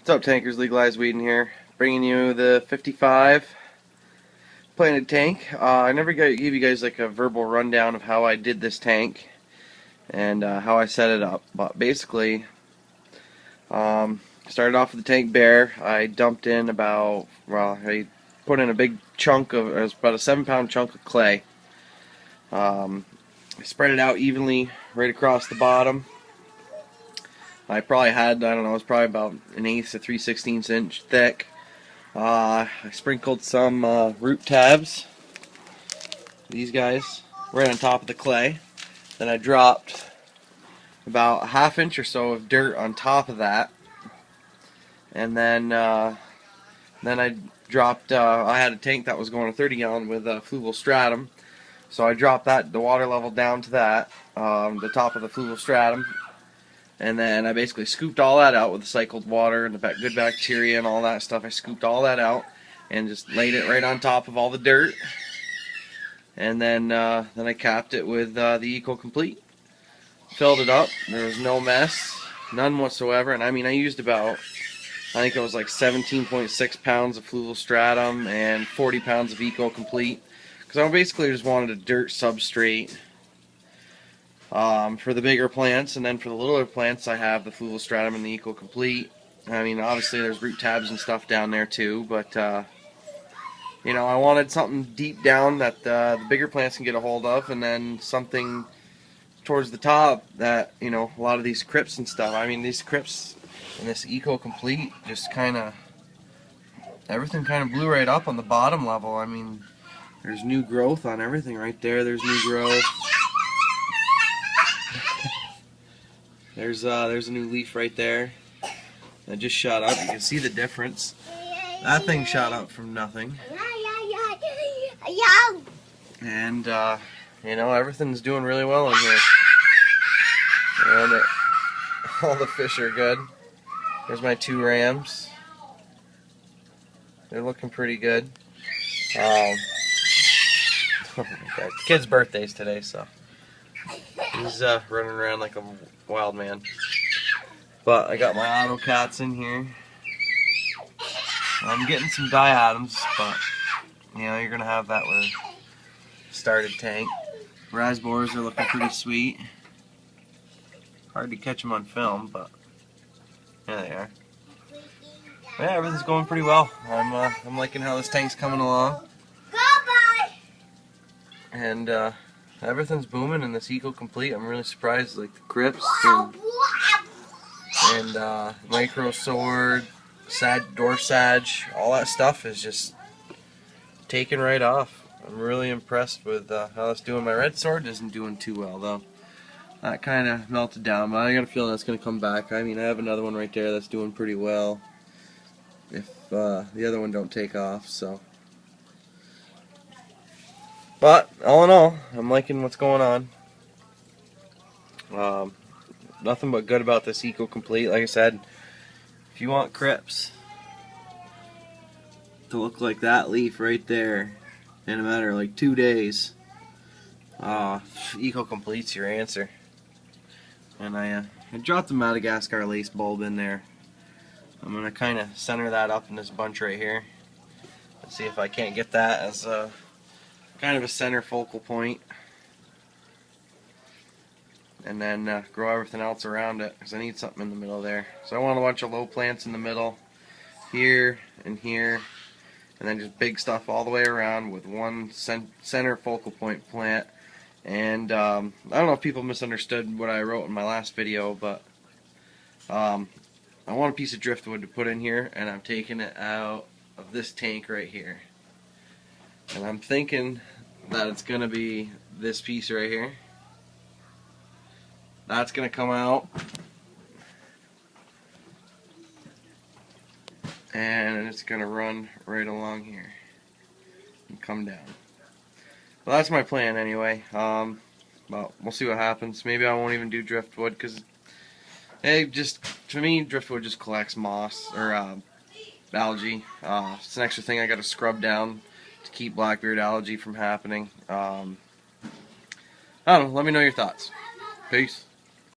What's up, tankers? Legalized Weeding here, bringing you the 55 planted tank. I never gave you guys like a verbal rundown of how I did this tank and how I set it up. But basically, started off with the tank bare. I dumped in I put in a big chunk of, it was about a 7-pound chunk of clay. I spread it out evenly right across the bottom. I probably had, I don't know, it was probably about 1/8 to 3/16 inch thick. I sprinkled some root tabs, these guys, right on top of the clay. Then I dropped about a ½ inch or so of dirt on top of that. And then I dropped, I had a tank that was going a 30 gallon with fluval stratum. So I dropped the water level down to that, the top of the fluval stratum. And then I basically scooped all that out with the cycled water and the good bacteria and all that stuff. I scooped all that out and just laid it right on top of all the dirt. And then I capped it with the Eco Complete. Filled it up. There was no mess, none whatsoever. And I mean, I used about, I think it was like 17.6 pounds of fluval stratum and 40 pounds of Eco Complete. Because I basically just wanted a dirt substrate. For the bigger plants, and then for the littler plants I have the fluval stratum and the Eco Complete. I mean, obviously there's root tabs and stuff down there too, but you know, I wanted something deep down that the bigger plants can get a hold of, and then something towards the top that, you know, a lot of these crypts and stuff. I mean, these crypts and this Eco Complete just everything kind of blew right up on the bottom level. I mean, there's new growth on everything right there. There's new growth. There's a new leaf right there that just shot up. You can see the difference. That thing shot up from nothing. And you know, everything's doing really well in here. And all the fish are good. There's my 2 rams. They're looking pretty good. Oh my God. Kid's birthday's today, so he's running around like a wild man. But I got my auto cats in here. I'm getting some diatoms, but you know, you're gonna have that with a started tank. Raspberries are looking pretty sweet. Hard to catch them on film, but there they are. But yeah, everything's going pretty well. I'm liking how this tank's coming along. And everything's booming in this Eco Complete. I'm really surprised, like the crypts and micro sword, dwarf sag, all that stuff is just taking right off. I'm really impressed with how it's doing. My red sword isn't doing too well though. That kind of melted down, but I got a feeling that's going to come back. I mean, I have another one right there that's doing pretty well if the other one don't take off, so. But all in all, I'm liking what's going on. Nothing but good about this Eco Complete. Like I said, if you want crypts to look like that leaf right there in a matter of like 2 days, Eco Complete's your answer. And I dropped the Madagascar lace bulb in there. I'm going to kind of center that up in this bunch right here and see if I can't get that as a kind of a center focal point, and then grow everything else around it, because I need something in the middle there. So I want a bunch of low plants in the middle, here and here, and then just big stuff all the way around with one center focal point plant. And I don't know if people misunderstood what I wrote in my last video, but I want a piece of driftwood to put in here, and I'm taking it out of this tank right here. And I'm thinking that it's going to be this piece right here. That's going to come out. And it's going to run right along here and come down. Well, that's my plan anyway. Well, we'll see what happens. Maybe I won't even do driftwood, because to me, driftwood just collects moss or algae. It's an extra thing I got to scrub down to keep blackbeard algae from happening. I don't know, let me know your thoughts. Peace.